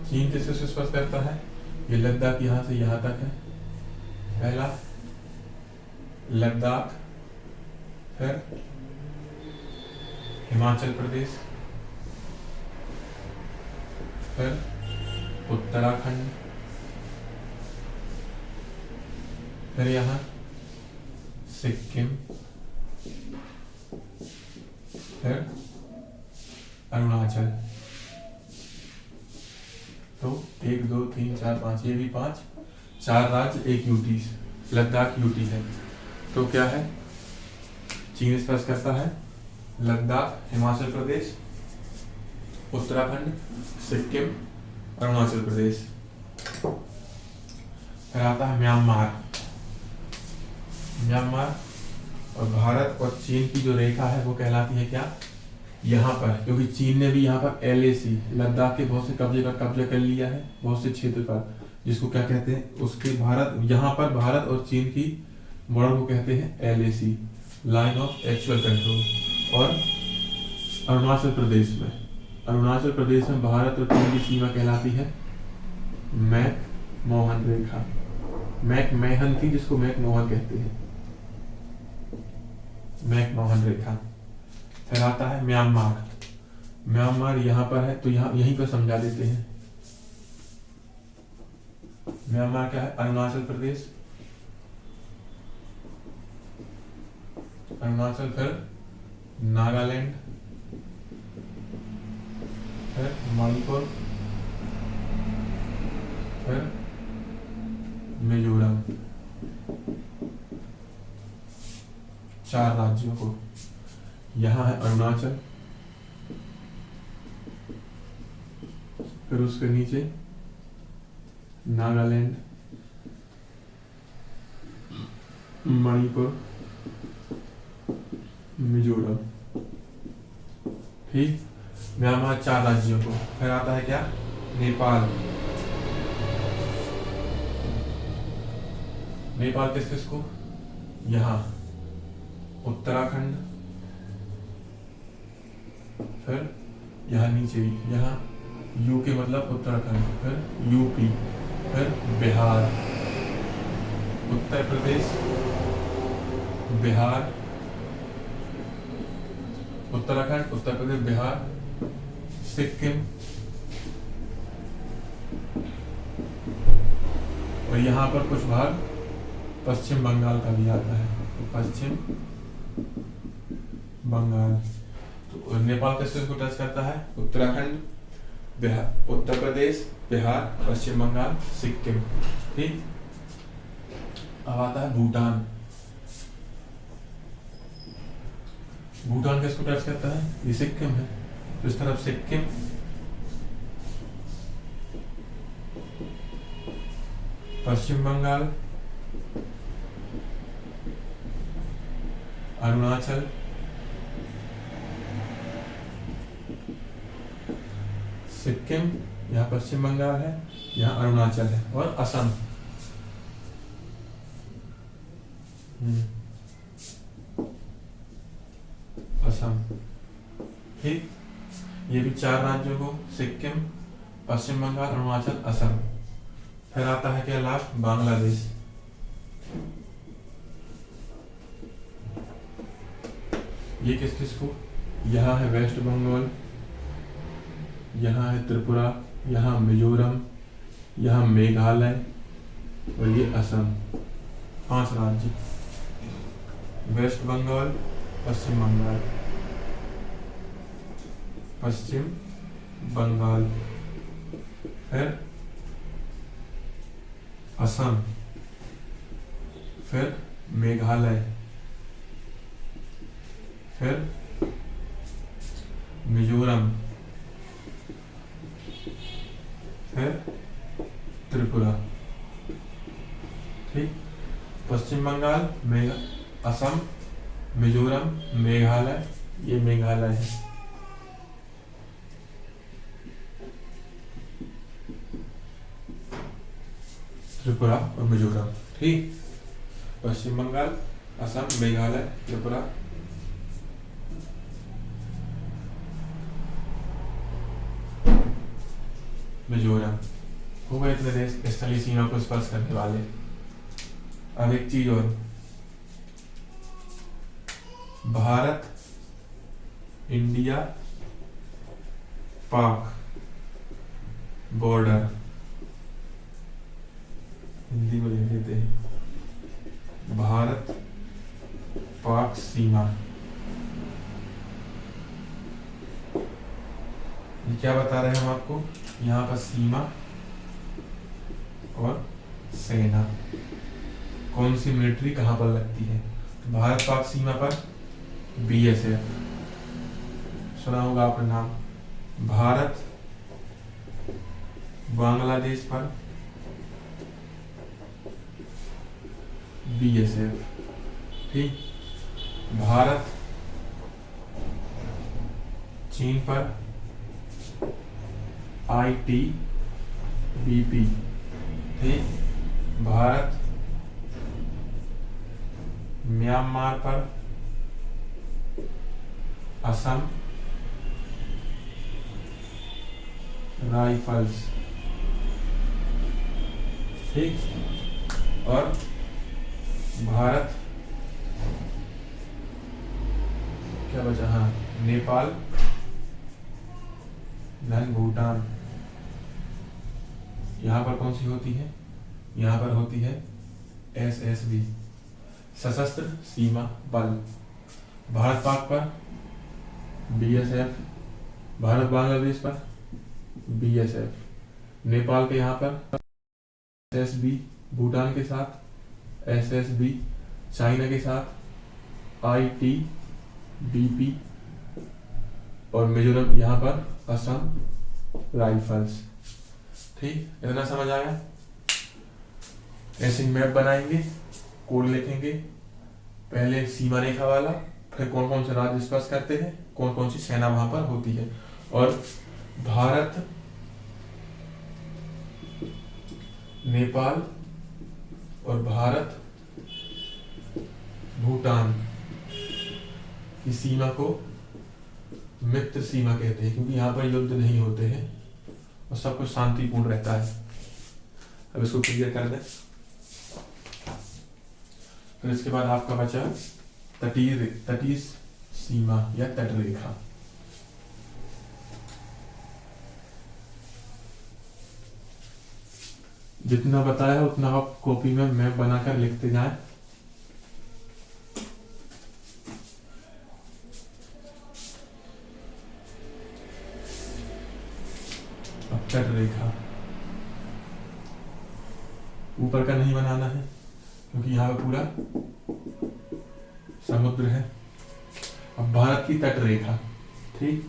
चीन किससे स्पर्श करता है? ये लद्दाख यहां से यहां तक है, पहला लद्दाख, फिर हिमाचल प्रदेश, फिर उत्तराखंड, फिर यहाँ सिक्किम, फिर अरुणाचल। तो 1 2 3 4 5, ये भी 5, 4 राज्य 1 यूटी। लद्दाख यूटी है, तो क्या है? चीन स्पर्श करता है लद्दाख, हिमाचल प्रदेश, उत्तराखंड, सिक्किम, अरुणाचल प्रदेश। फिर आता है म्यांमार। म्यांमार और भारत और चीन की जो रेखा है वो कहलाती है क्या, यहाँ पर, क्योंकि चीन ने भी यहाँ पर LAC लद्दाख के बहुत से कब्जे कर लिया है, बहुत से क्षेत्र पर, जिसको क्या कहते हैं, उसके भारत, यहाँ पर भारत और चीन की बॉर्डर को कहते हैं LAC, line of actual control. और अरुणाचल प्रदेश में भारत और चीन की सीमा कहलाती है मैक-मोहन रेखा। मैक-मोहन थी, जिसको मैक-मोहन कहते हैं, मैक-मोहन रेखा। फिर आता है म्यांमार यहाँ पर है, तो यहाँ यहीं पर समझा देते हैं। म्यांमार क्या है, अरुणाचल प्रदेश, अरुणाचल, फिर नागालैंड, फिर मणिपुर, फिर मिजोरम। 4 राज्यों को, यहाँ है अरुणाचल, फिर उसके नीचे नागालैंड, मणिपुर, मिजोरम। ठीक, म्यांमार 4 राज्यों को। फिर आता है क्या, नेपाल। नेपाल किस किस को, यहाँ उत्तराखंड, फिर यहाँ नीचे, यहाँ UK मतलब उत्तराखंड, फिर UP, फिर बिहार, उत्तर प्रदेश, बिहार, उत्तराखंड, उत्तर प्रदेश, बिहार, सिक्किम, और यहाँ पर कुछ भाग पश्चिम बंगाल का भी आता है, तो पश्चिम बंगाल। तो नेपाल किस को टच करता है, उत्तराखंड, बिहार, उत्तर प्रदेश, बिहार, पश्चिम बंगाल, सिक्किम। ठीक, अब आता है भूटान। भूटान किसको टच करता है, ये सिक्किम है, तो इस तरफ सिक्किम, पश्चिम बंगाल, अरुणाचल, सिक्किम, यहाँ पश्चिम बंगाल है, यहाँ अरुणाचल है, और असम। असम। ठीक, ये भी 4 राज्यों को, सिक्किम, पश्चिम बंगाल, अरुणाचल, असम। फिर आता है क्या लास्ट, बांग्लादेश। ये किस किस को, यहाँ है वेस्ट बंगाल, यहाँ है त्रिपुरा, यहाँ मिजोरम, यहाँ मेघालय, और ये असम। 5 राज्य, वेस्ट बंगाल, पश्चिम बंगाल, पश्चिम बंगाल, फिर असम, फिर मेघालय, फिर मिजोरम, फिर त्रिपुरा। ठीक, पश्चिम बंगाल, असम, मिजोरम, मेघालय, ये मेघालय है। त्रिपुरा और मिजोरम। ठीक, पश्चिम बंगाल, असम, मेघालय, त्रिपुरा, मिजोरम। हो गए इतने देश स्थलीय सीमा को स्पर्श करने वाले। अब एक चीज और, भारत, इंडिया, पाक बॉर्डर, हिंदी में लिख देते हैं, भारत पाक सीमा। ये क्या बता रहे हैं हम आपको, यहाँ पर सीमा और सेना, कौन सी मिलिट्री कहाँ पर लगती है। तो भारत पाक सीमा पर BSF, सुना होगा आपने नाम, भारत बांग्लादेश पर BSF, ठीक। भारत चीन पर ITBP, ठीक। भारत म्यांमार पर असम राइफल्स, ठीक। और भारत क्या बचा, हाँ, नेपाल देन भूटान। यहाँ पर कौन सी होती है, यहाँ पर होती है SSB, सशस्त्र सीमा बल। भारत पाक पर BSF, भारत बांग्लादेश पर BSF, नेपाल के यहाँ पर SSB, भूटान के साथ SSB, चाइना के साथ ITBP और मिजोरम यहाँ पर असम राइफल्स, ठीक। इतना समझ आया। ऐसे मैप बनाएंगे, कोड लिखेंगे, पहले सीमा रेखा वाला, फिर कौन कौन से राज्य स्पर्श करते हैं, कौन कौन सी सेना वहां पर होती है, और भारत नेपाल और भारत भूटान की सीमा को मित्र सीमा कहते हैं, क्योंकि यहाँ पर युद्ध नहीं होते हैं और सब कुछ शांतिपूर्ण रहता है। अब इसको क्लियर कर दें। फिर इसके बाद आपका बचा तटीय सीमा या तट रेखा। जितना बताया उतना आप कॉपी में मैप बनाकर लिखते जाएं। अब तट रेखा ऊपर का नहीं बनाना है, क्योंकि यहाँ पे पूरा समुद्र है। अब भारत की तट रेखा, ठीक,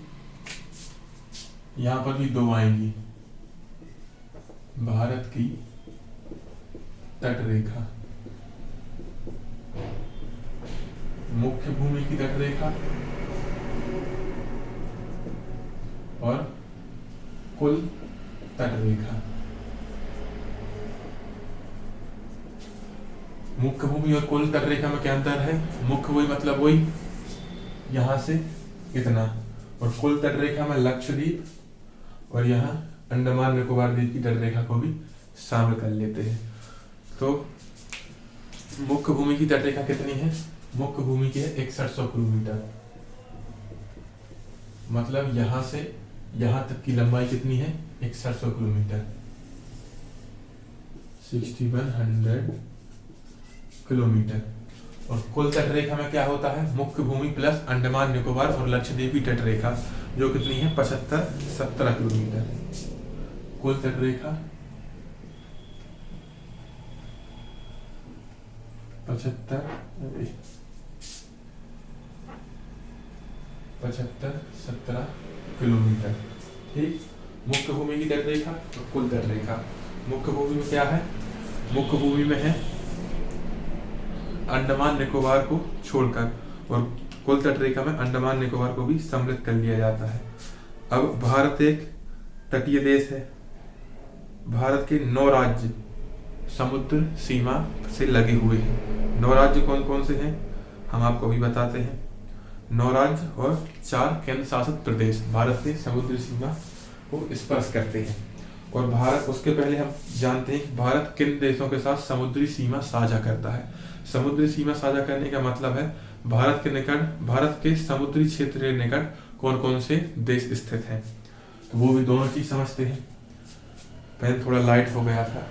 यहाँ पर भी दो आएंगी। भारत की तट रेखा, मुख्य भूमि की तट रेखा और कुल तट रेखा। मुख्य भूमि और कुल तट रेखा में क्या अंतर है? मुख्य भूमि मतलब वही यहां से इतना, और कुल तट रेखा में लक्षद्वीप और यहाँ अंडमान निकोबार द्वीप की तट रेखा को भी शामिल कर लेते हैं। तो मुख्य भूमि की तट रेखा कितनी है? मुख्य भूमि की है 6100 किलोमीटर, मतलब यहां से यहां तक की लंबाई कितनी है? 6100 किलोमीटर, 6100 किलोमीटर। और कुल तट रेखा में क्या होता है? मुख्य भूमि प्लस अंडमान निकोबार और लक्षद्वीप की तट रेखा, जो कितनी है? 75-17 किलोमीटर। कुल तट रेखा 75-17 किलोमीटर, ठीक। मुख्य भूमि की तट रेखा और कुल तट रेखा। मुख्य भूमि में क्या है? मुख्य भूमि में है अंडमान निकोबार को छोड़कर, और कुल तट रेखा में अंडमान निकोबार को भी सम्मिलित कर लिया जाता है। अब भारत एक तटीय देश है। भारत के 9 राज्य समुद्र सीमा से लगे हुए हैं। 9 राज्य कौन कौन से हैं हम आपको भी बताते हैं। 9 राज्य और 4 केंद्र शासित प्रदेश भारत के समुद्र सीमा को स्पर्श करते हैं। और भारत, उसके पहले हम जानते हैं कि भारत किन देशों के साथ समुद्री सीमा साझा करता है। समुद्री सीमा साझा करने का मतलब है भारत के निकट, भारत के समुद्री क्षेत्र के निकट कौन कौन से देश स्थित हैं। तो वो भी दोनों चीज समझते हैं। पेन थोड़ा लाइट हो गया था,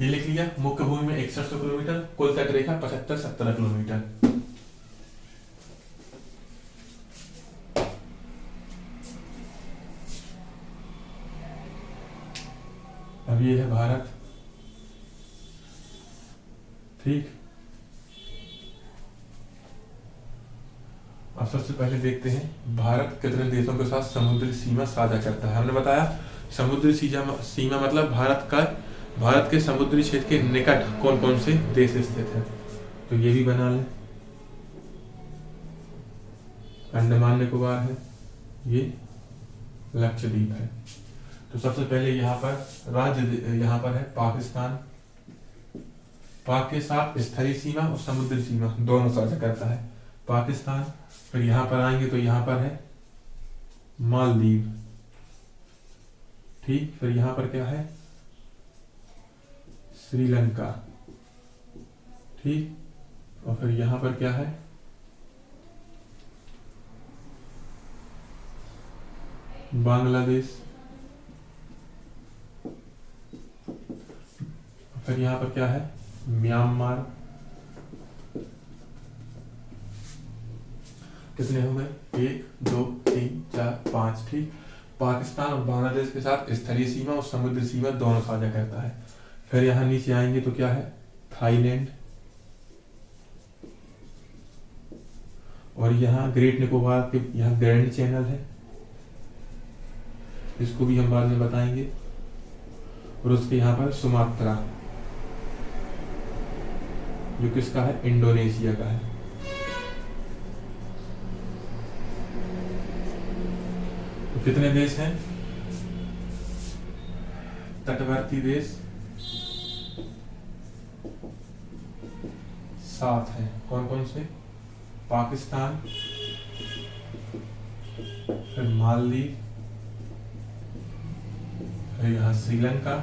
ये लिख लिया। मुख्य भूमि में 6100 किलोमीटर, कुल तट रेखा 75-17 किलोमीटर। अब ये है भारत, ठीक। सबसे पहले देखते हैं भारत कितने देशों के साथ समुद्री सीमा साझा करता है। हमने बताया समुद्री सीमा मतलब भारत के समुद्री क्षेत्र के निकट कौन कौन से देश स्थित है। तो ये भी बना लें, अंडमान निकोबार है, ये लक्षद्वीप है। तो सबसे पहले यहाँ पर है पाकिस्तान। पाक के साथ स्थलीय सीमा और समुद्री सीमा दोनों साझा करता है पाकिस्तान। फिर यहाँ पर आएंगे तो यहाँ पर है मालदीव, ठीक। फिर यहाँ पर क्या है, श्रीलंका, ठीक। और फिर यहाँ पर क्या है, बांग्लादेश। फिर यहाँ पर क्या है, म्यांमार। कितने हो गए, 1 2 3 4 5, ठीक। पाकिस्तान और बांग्लादेश के साथ स्थलीय सीमा और समुद्री सीमा दोनों साझा करता है। फिर यहाँ नीचे आएंगे तो क्या है, थाईलैंड। और यहाँ ग्रेट निकोबार के यहाँ ग्रैंड चैनल है, इसको भी हम बाद में बताएंगे। और उसके यहाँ पर सुमात्रा, जो किसका है, इंडोनेशिया का है। तो कितने देश हैं, तटवर्ती देश 7 हैं। कौन कौन से, पाकिस्तान, फिर मालदीव, फिर यहाँ श्रीलंका,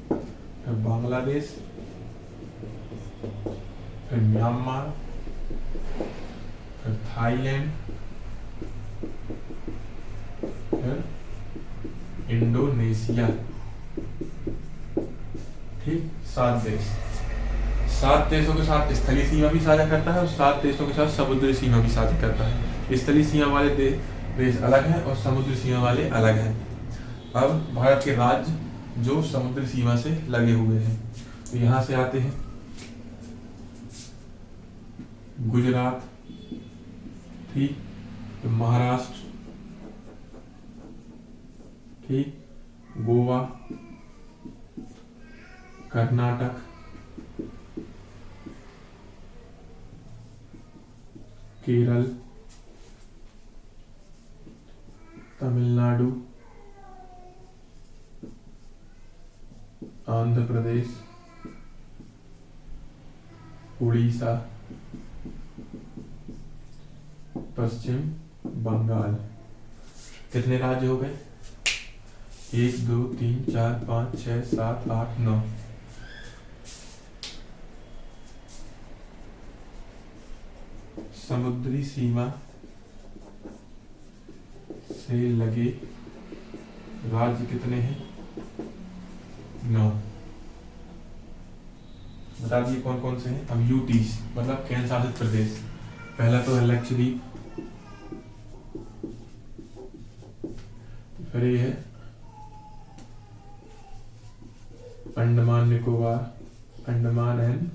फिर बांग्लादेश, फिर म्यांमार, फिर थाईलैंड, फिर इंडोनेशिया, ठीक। 7 देश। 7 देशों के साथ स्थलीय सीमा भी साझा करता है और 7 देशों के साथ समुद्री सीमा भी साझा करता है। स्थलीय सीमा वाले देश अलग हैं और समुद्री सीमा वाले अलग हैं। अब भारत के राज्य जो समुद्री सीमा से लगे हुए हैं, तो यहां से आते हैं गुजरात, ठीक। तो महाराष्ट्र, ठीक। गोवा, कर्नाटक, केरल, तमिलनाडु, आंध्र प्रदेश, उड़ीसा, पश्चिम बंगाल। कितने राज्य हो गए, 1 2 3 4 5 6 7 8 9। समुद्री सीमा से लगे राज्य कितने हैं, 9। बता दिए कौन कौन से हैं। अब यूटीज मतलब केंद्र शासित प्रदेश, पहला तो है लक्षद्वीप, फिर ये है अंडमान निकोबार, अंडमान एंड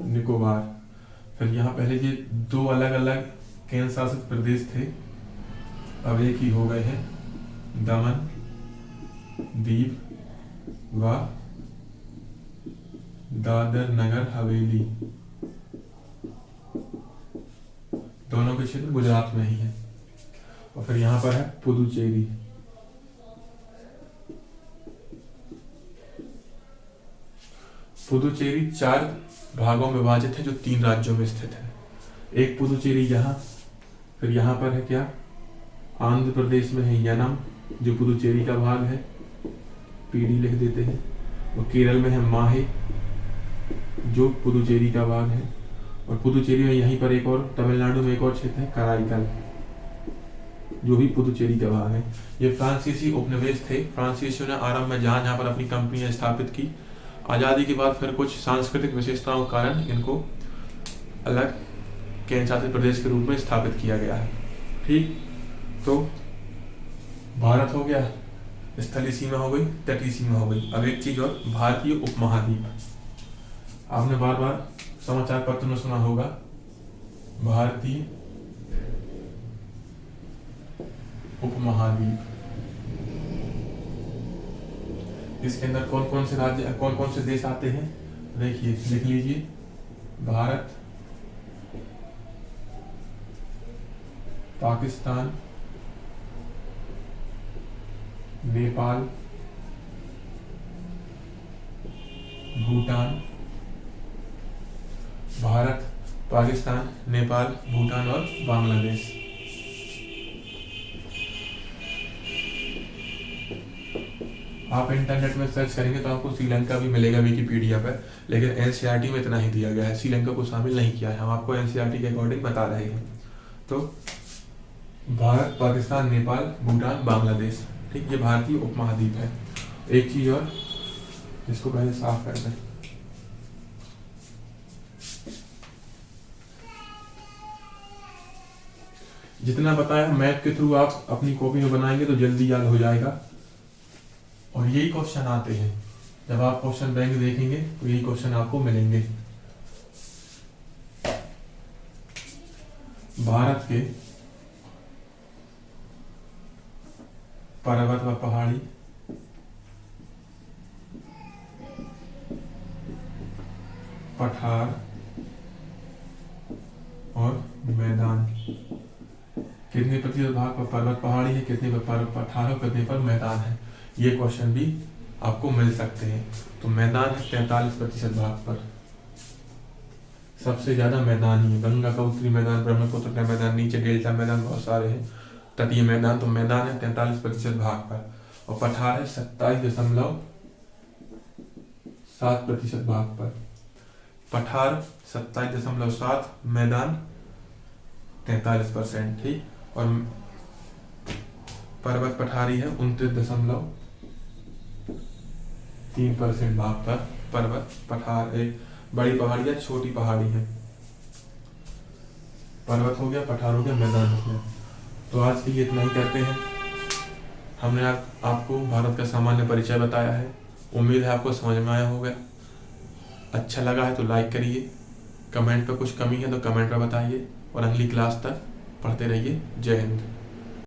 निकोबार। फिर यहाँ पहले ये 2 अलग अलग केंद्र शासित प्रदेश थे, अब एक ही हो गए हैं, दमन दीव व दादर नगर हवेली। दोनों के क्षेत्र गुजरात में ही है। और फिर यहाँ पर है पुदुचेरी, पुदुचेरी 4 भागों में विभाजित है जो 3 राज्यों में स्थित है। एक पुदुचेरी यहाँ, फिर यहाँ पर है क्या, आंध्र प्रदेश में है यनम जो पुदुचेरी का भाग है, पीडी लिख देते हैं। और केरल में है माहे जो पुदुचेरी का भाग है। और पुदुचेरी में यहीं पर एक और, तमिलनाडु में एक और क्षेत्र है कराईकल जो भी पुदुचेरी का भाग है। ये फ्रांसीसी उपनिवेश थे। फ्रांसीसियों ने आरंभ में जहाँ पर अपनी कंपनियां स्थापित की, आज़ादी के बाद फिर कुछ सांस्कृतिक विशेषताओं के कारण इनको अलग केंद्र शासित प्रदेश के रूप में स्थापित किया गया है, ठीक। तो भारत हो गया, स्थलीय सीमा हो गई, तटीय सीमा हो गई। अब एक चीज और, भारतीय उपमहाद्वीप। आपने बार बार समाचार पत्र में सुना होगा भारतीय उपमहाद्वीप। इसके अंदर कौन कौन से राज्य, कौन कौन से देश आते हैं? देखिए, लिख लीजिए, भारत, पाकिस्तान, नेपाल, भूटान। भारत, पाकिस्तान, नेपाल, भूटान और बांग्लादेश। आप इंटरनेट में सर्च करेंगे तो आपको श्रीलंका भी मिलेगा विकिपीडिया पर, लेकिन एनसीईआरटी में इतना ही दिया गया है, श्रीलंका को शामिल नहीं किया है। हम आपको एनसीईआरटी के अकॉर्डिंग बता रहे हैं। तो भारत, पाकिस्तान, नेपाल, भूटान, बांग्लादेश, ठीक, ये भारतीय उपमहाद्वीप है। एक चीज और, इसको पहले साफ कर दें। जितना बताया मैप के थ्रू आप अपनी कॉपी में बनाएंगे तो जल्दी याद हो जाएगा। और यही क्वेश्चन आते हैं, जब आप क्वेश्चन बैंक देखेंगे तो यही क्वेश्चन आपको मिलेंगे। भारत के पर्वत व पहाड़ी पठार और मैदान, कितने प्रतिशत भाग पर पर्वत पहाड़ी है, कितने पर पठार और कितने पर मैदान है, ये क्वेश्चन भी आपको मिल सकते हैं। तो मैदान है 43% भाग पर, सबसे ज्यादा मैदान ही है। गंगा का उत्तरी मैदान, ब्रह्मपुत्र का मैदान, नीचे डेल्टा मैदान बहुत सारे हैं, तटीय मैदान। तो मैदान है 43% भाग पर, और पठार है 27.7% भाग पर। पठार 27.7, मैदान 43%, ठीक। और पर्वत पठारी है 29.3% भाग पर। पर्वत पठार एक बड़ी पहाड़ी है, छोटी पहाड़ी है। पर्वत हो गया, पठार हो गया, मैदान हो गया। तो आज के लिए इतना ही करते हैं। हमने आपको भारत का सामान्य परिचय बताया है। उम्मीद है आपको समझ में आया होगा। अच्छा लगा है तो लाइक करिए, कमेंट पे कुछ कमी है तो कमेंट पे बताइए, और अगली क्लास तक पढ़ते रहिए। जय हिंद।